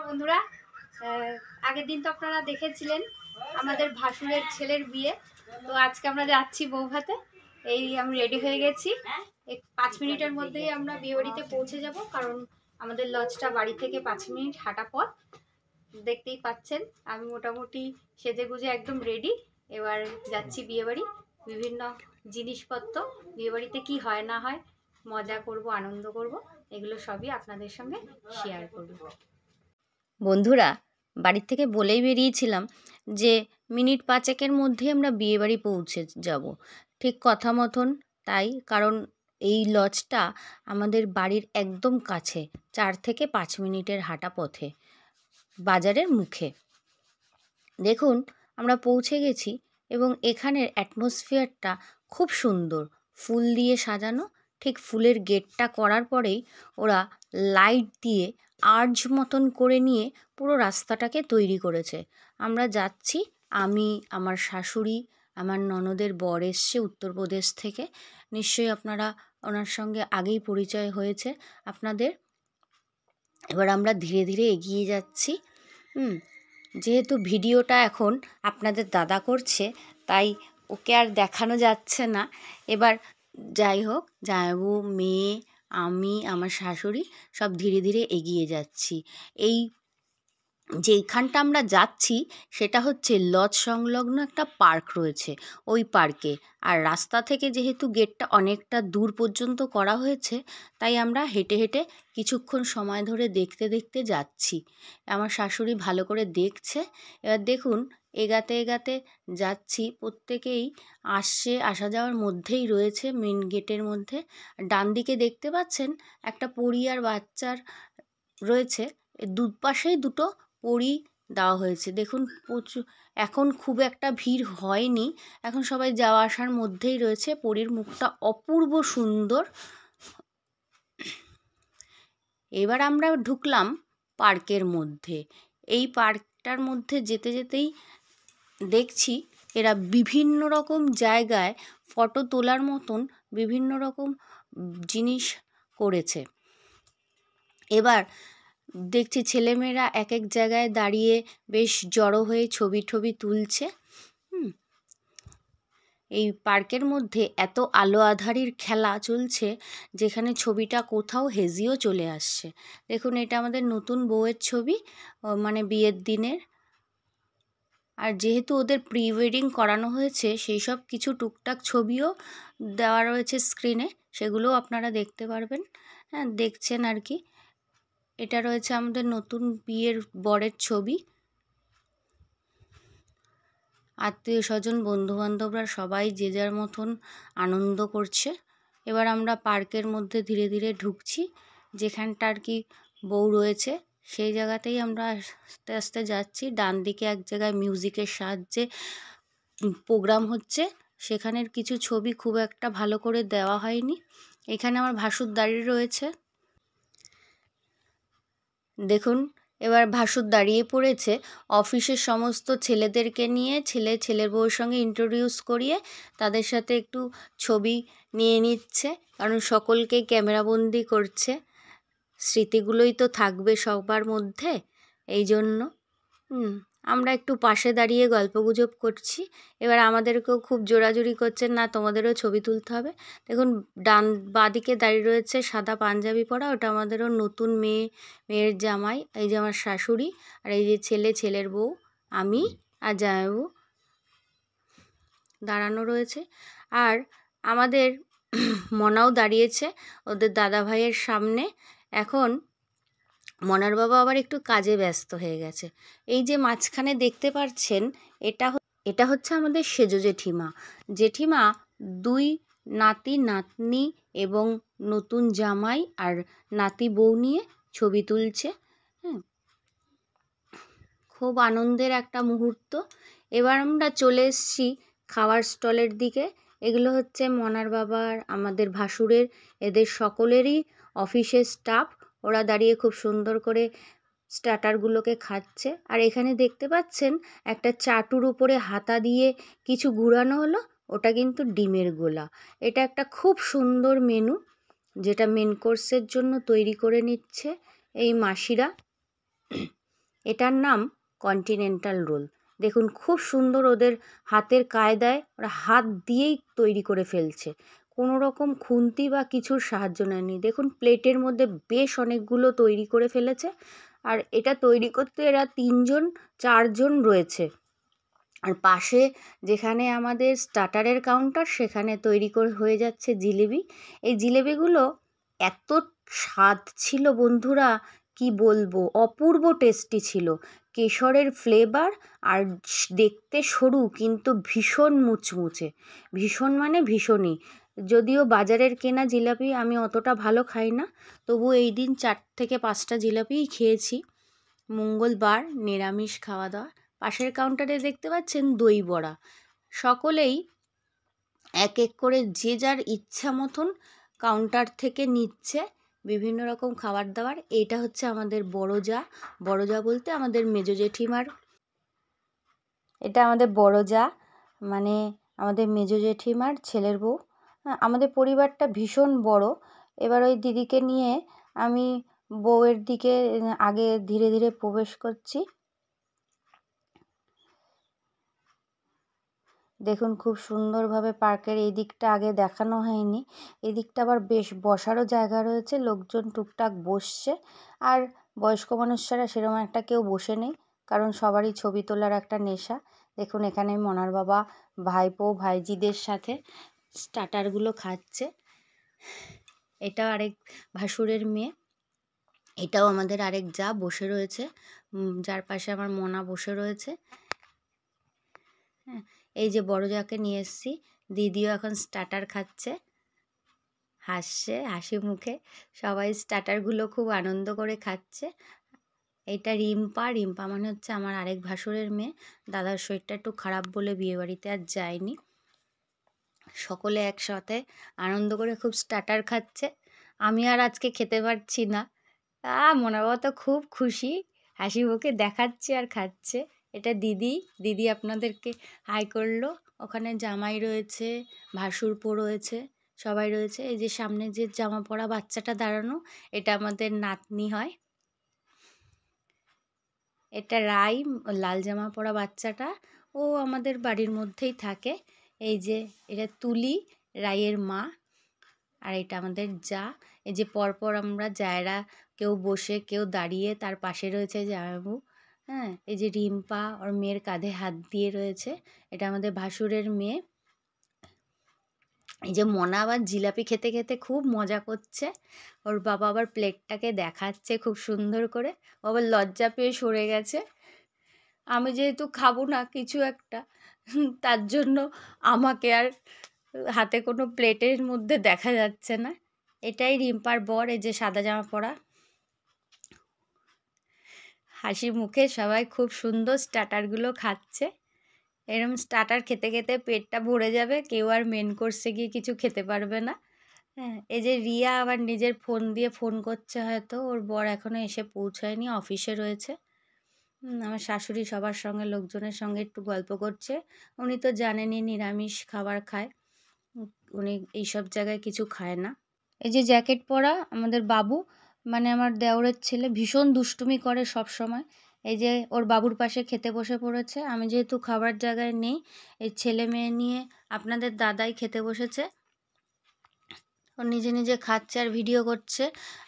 বন্ধুরা, আগের দিন তো আপনারা দেখেছিলেন আমাদের ভাসুরের ছেলের বিয়ে। তো আজকে আমরা যাচ্ছি বৌভাতে। এই আমি রেডি হয়ে গেছি। 5 মিনিটের মধ্যেই আমরা বিয়ে বাড়িতে পৌঁছে যাব, কারণ আমাদের লজটা বাড়ি থেকে 5 মিনিট হাঁটা পথ। দেখতেই পাচ্ছেন আমি মোটামুটি সেজে গুজে একদম রেডি। এবার যাচ্ছি বিয়ে বাড়ি। বিভিন্ন জিনিসপত্র, বিয়ে বাড়িতে কী হয় না হয়, মজা করব, আনন্দ করব, এগুলো সবই আপনাদের সঙ্গে শেয়ার করব। বন্ধুরা, বাড়ির থেকে বলেই বেরিয়েছিলাম যে মিনিট 5 মধ্যেই আমরা বিয়েবাড়ি পৌঁছে যাব, ঠিক কথা মতন তাই। কারণ এই লজটা আমাদের বাড়ির একদম কাছে, 4 থেকে 5 মিনিটের হাঁটা পথে, বাজারের মুখে। দেখুন, আমরা পৌঁছে গেছি এবং এখানের অ্যাটমসফিয়ারটা খুব সুন্দর, ফুল দিয়ে সাজানো। ঠিক ফুলের গেটটা করার পরেই ওরা লাইট দিয়ে আর্চ মতন করে নিয়ে পুরো রাস্তাটাকে তৈরি করেছে। আমরা যাচ্ছি, আমি, আমার শাশুড়ি, আমার ননদের বর এসছে উত্তরপ্রদেশ থেকে। নিশ্চয়ই আপনারা ওনার সঙ্গে আগেই পরিচয় হয়েছে আপনাদের। এবার আমরা ধীরে ধীরে এগিয়ে যাচ্ছি। যেহেতু ভিডিওটা এখন আপনাদের দাদা করছে, তাই ওকে আর দেখানো যাচ্ছে না। এবার যাই হোক, জামাইবাবু, মেয়ে, আমি, আমার শাশুড়ি সব ধীরে ধীরে এগিয়ে যাচ্ছি। যেইখানটা আমরা যাচ্ছি সেটা হচ্ছে লজ সংলগ্ন একটা পার্ক রয়েছে, ওই পার্কে। আর রাস্তা থেকে যেহেতু গেটটা অনেকটা দূর পর্যন্ত করা হয়েছে, তাই আমরা হেঁটে হেঁটে কিছুক্ষণ সময় ধরে দেখতে দেখতে যাচ্ছি। আমার শাশুড়ি ভালো করে দেখছে। এবার দেখুন, এগাতে এগাতে যাচ্ছি, প্রত্যেকেই আসা যাওয়ার মধ্যেই রয়েছে, মেন গেটের মধ্যে। ডান দিকে দেখতে পাচ্ছেন একটা পরী আর বাচ্চার রয়েছে, দুপাশেই দুটো পরী দেওয়া হয়েছে। দেখুন, এখন খুব একটা ভিড় হয়নি, এখন সবাই যাওয়া আসার মধ্যেই রয়েছে। পরীর মুখটা অপূর্ব সুন্দর। এবার আমরা ঢুকলাম পার্কের মধ্যে। এই পার্কটার মধ্যে যেতে যেতেই দেখছি এরা বিভিন্ন রকম জায়গায় ফটো তোলার মতন বিভিন্ন রকম জিনিস করেছে। এবার দেখছি ছেলেমেয়েরা এক এক জায়গায় দাঁড়িয়ে বেশ জড়ো হয়ে ছবি তুলছে। এই পার্কের মধ্যে এত আলো আঁধারির খেলা চলছে, যেখানে ছবিটা কোথাও হেজিও চলে আসছে। দেখুন, এটা আমাদের নতুন বউয়ের ছবি, মানে বিয়ের দিনের। আর যেহেতু ওদের প্রি ওয়েডিং করানো হয়েছে, সেই সব কিছু টুকটাক ছবিও দেওয়া রয়েছে স্ক্রিনে, সেগুলোও আপনারা দেখতে পারবেন। হ্যাঁ, দেখছেন আর কি। এটা রয়েছে আমাদের নতুন বিয়ের বরের ছবি। আত্মীয় স্বজন, বন্ধুবান্ধবরা সবাই যে যার মতন আনন্দ করছে। এবার আমরা পার্কের মধ্যে ধীরে ধীরে ঢুকছি। যেখানটা আর কি বউ রয়েছে, সেই জায়গাতেই আমরা আস্তে আস্তে যাচ্ছি। ডান দিকে এক জায়গায় মিউজিকের সাহায্যে প্রোগ্রাম হচ্ছে, সেখানের কিছু ছবি খুব একটা ভালো করে দেওয়া হয়নি। এখানে আমার ভাসুর দাঁড়িয়ে রয়েছে, দেখুন। এবার ভাসুর দাঁড়িয়ে পড়েছে, অফিসের সমস্ত ছেলেদেরকে নিয়ে, ছেলের বউয়ের সঙ্গে ইন্ট্রোডিউস করিয়ে তাদের সাথে একটু ছবি নিয়ে নিচ্ছে, কারণ সকলকে ক্যামেরাবন্দি করছে। স্মৃতিগুলোই তো থাকবে সবার মধ্যে, এই জন্য। আমরা একটু পাশে দাঁড়িয়ে গল্পগুজব করছি। এবার আমাদেরকেও খুব জোরাজুরি করছেন, না তোমাদেরও ছবি তুলতে হবে। দেখুন, বাঁদিকে দাঁড়িয়ে রয়েছে সাদা পাঞ্জাবি পরা, ওটা আমাদেরও নতুন মেয়ের জামাই। এই যে আমার শাশুড়ি, আর এই যে ছেলের বউ, আমি আর জামাইবাবু দাঁড়ানো রয়েছে। আর আমাদের মনাও দাঁড়িয়েছে ওদের দাদা ভাইয়ের সামনে। এখন মনার বাবা আবার একটু কাজে ব্যস্ত হয়ে গেছে। এই যে মাঝখানে দেখতে পাচ্ছেন, এটা হচ্ছে আমাদের সেজো জেঠিমা 2 নাতি নাতনি এবং নতুন জামাই আর নাতি বউ নিয়ে ছবি তুলছে। খুব আনন্দের একটা মুহূর্ত। এবার আমরা চলে এসেছি খাওয়ার স্টলের দিকে। এগুলো হচ্ছে মনার বাবার, আমাদের ভাসুরের, এদের সকলেরই অফিসের স্টাফ। ওরা দাঁড়িয়ে খুব সুন্দর করে স্টার্টারগুলোকে খাচ্ছে। আর এখানে দেখতে পাচ্ছেন একটা চাটুর উপরে হাতা দিয়ে কিছু ঘুরানো হলো, ওটা কিন্তু ডিমের গোলা। এটা একটা খুব সুন্দর মেনু, যেটা মেন কোর্সের জন্য তৈরি করে নিচ্ছে এই মাসিরা। এটার নাম কন্টিনেন্টাল রোল। দেখুন খুব সুন্দর ওদের হাতের কায়দায়, ওরা হাত দিয়েই তৈরি করে ফেলছে, কোনো রকম খুন্তি বা কিছুর সাহায্য নেয়নি। দেখুন প্লেটের মধ্যে বেশ অনেকগুলো তৈরি করে ফেলেছে। আর এটা তৈরি করতে এরা 3-4 জন রয়েছে। আর পাশে যেখানে আমাদের স্টার্টারের কাউন্টার, সেখানে তৈরি করে হয়ে যাচ্ছে জিলেবি। এই জিলেবিগুলো এত স্বাদ ছিল বন্ধুরা, কি বলবো, অপূর্ব টেস্টি ছিল। কেশরের ফ্লেভার, আর দেখতে সরু কিন্তু ভীষণ মুচমুচে, ভীষণ মানে ভীষণই। যদিও বাজারের কেনা জিলাপি আমি অতটা ভালো খাই না, তবু এই দিন 4 থেকে 5টা জিলাপিই খেয়েছি। মঙ্গলবার নিরামিষ খাওয়া দাওয়া। পাশের কাউন্টারে দেখতে পাচ্ছেন দই বড়া। সকলেই এক এক করে যে যার ইচ্ছা মতন কাউন্টার থেকে নিচ্ছে বিভিন্ন রকম খাবার দাবার। এইটা হচ্ছে আমাদের বড় যা, বড় যা বলতে আমাদের মেজো জেঠিমার, এটা আমাদের বড় যা মানে আমাদের মেজো জেঠিমার ছেলের বউ। আমাদের পরিবারটা ভীষণ বড়। এবার ওই দিদিকে নিয়ে আমি বউয়ের দিকে আগে ধীরে ধীরে প্রবেশ করছি। দেখুন খুব সুন্দরভাবে পার্কের এই দিকটা আগে দেখানো হয়নি। এদিকটা আবার বেশ বসারও জায়গা রয়েছে, লোকজন টুকটাক বসছে। আর বয়স্ক মানুষরা সেরকম একটা কেউ বসে নেই, কারণ সবারই ছবি তোলার একটা নেশা। দেখুন এখানে মনার বাবা ভাইপো ভাইজিদের সাথে স্টার্টারগুলো খাচ্ছে। এটাও আরেক ভাসুরের মেয়ে, এটাও আমাদের আরেক যা বসে রয়েছে, যার পাশে আমার মনা বসে রয়েছে। হ্যাঁ, এই যে বড় যাকে নিয়ে এসেছি, দিদিও এখন স্টার্টার খাচ্ছে, হাসছে হাসি মুখে। সবাই স্টার্টারগুলো খুব আনন্দ করে খাচ্ছে। এইটা রিম্পা, রিম্পা মানে হচ্ছে আমার আরেক ভাসুরের মেয়ে। দাদার শরীরটা একটু খারাপ বলে বিয়েবাড়িতে আর যায়নি। সকলে একসাথে আনন্দ করে খুব স্টার্টার খাচ্ছে। আমি আর আজকে খেতে পারছি না। মনে বাবা তো খুব খুশি, হাসি মুখে দেখাচ্ছে আর খাচ্ছে। এটা দিদি, দিদি আপনাদেরকে হাই করলো। ওখানে জামাই রয়েছে, ভাসুরপো রয়েছে, সবাই রয়েছে। এই যে সামনে যে জামা পরা বাচ্চাটা দাঁড়ানো, এটা আমাদের নাতনি হয়। এটা রাই, লাল জামা পরা বাচ্চাটা, ও আমাদের বাড়ির মধ্যেই থাকে। এই যে এটা তুলি, রাইয়ের মা। আর এটা আমাদের যা। এই যে পরপর আমরা জায়রা, কেউ বসে কেউ দাঁড়িয়ে, তার পাশে রয়েছে জামাইবাবু। হ্যাঁ, এই যে রিম্পা ওর মেয়ের কাঁধে হাত দিয়ে রয়েছে, এটা আমাদের ভাসুরের মেয়ে। এই যে মনা আবার জিলাপি খেতে খেতে খুব মজা করছে। ওর বাবা আবার প্লেটটাকে দেখাচ্ছে খুব সুন্দর করে। ও আবার লজ্জা পেয়ে সরে গেছে। আমি যেহেতু খাবো না কিছু একটা, তার জন্য আমাকে আর হাতে কোনো প্লেটের মধ্যে দেখা যাচ্ছে না। এটাই রিম্পার বর, এই যে সাদা জামা পরা, হাসি মুখে সবাই খুব সুন্দর স্টার্টারগুলো খাচ্ছে। এরম স্টার্টার খেতে খেতে পেটটা ভরে যাবে, কেউ আর মেন কোর্সে গিয়ে কিছু খেতে পারবে না। হ্যাঁ, এই যে রিয়া আবার নিজের ফোন দিয়ে ফোন করছে, হয়তো ওর বর এখনও এসে পৌঁছায়নি, অফিসে রয়েছে। আমার শাশুড়ি সবার সঙ্গে, লোকজনের সঙ্গে একটু গল্প করছে। উনি তো জানেনই নিরামিষ খাবার খায়, উনি এইসব জায়গায় কিছু খায় না। এই যে জ্যাকেট পরা আমাদের বাবু, মানে আমার দেওরের ছেলে, ভীষণ দুষ্টুমি করে সব সময়। এই যে ওর বাবুর পাশে খেতে বসে পড়েছে। আমি যেহেতু খাবার জায়গায় নেই, এই ছেলে মেয়ে নিয়ে আপনাদের দাদাই খেতে বসেছে। ও নিজে নিজে খাচ্ছে আর ভিডিও করছে।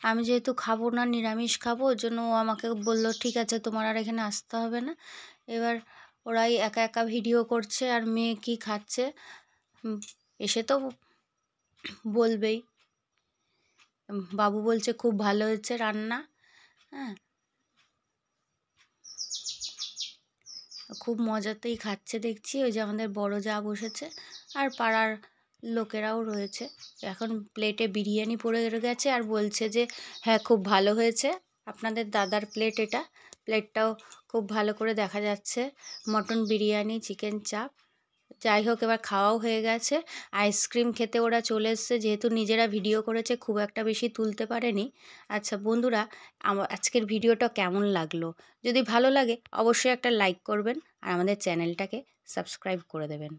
আমি যেহেতু খাবো না, নিরামিষ খাবো, ওর জন্য ও আমাকে বললো ঠিক আছে তোমার আর এখানে আসতে হবে না। এবার ওরাই একা একা ভিডিও করছে, আর মেয়ে কি খাচ্ছে এসে তো বলবেই। বাবু বলছে খুব ভালো হয়েছে রান্না। হ্যাঁ, খুব মজাতেই খাচ্ছে দেখছি। ওই যে আমাদের বড় যা বসেছে, আর পাড়ার লোকেরাও রয়েছে। এখন প্লেটে বিরিয়ানি পড়ে গেছে আর বলছে যে হ্যাঁ খুব ভালো হয়েছে। আপনাদের দাদার প্লেট এটা, প্লেটটাও খুব ভালো করে দেখা যাচ্ছে। মটন বিরিয়ানি, চিকেন চাপ, যাই হোক এবার খাওয়াও হয়ে গেছে। আইসক্রিম খেতে ওরা চলে এসছে, যেহেতু নিজেরা ভিডিও করেছে খুব একটা বেশি তুলতে পারেনি। আচ্ছা বন্ধুরা, আমার আজকের ভিডিওটা কেমন লাগলো? যদি ভালো লাগে অবশ্যই একটা লাইক করবেন আর আমাদের চ্যানেলটাকে সাবস্ক্রাইব করে দেবেন।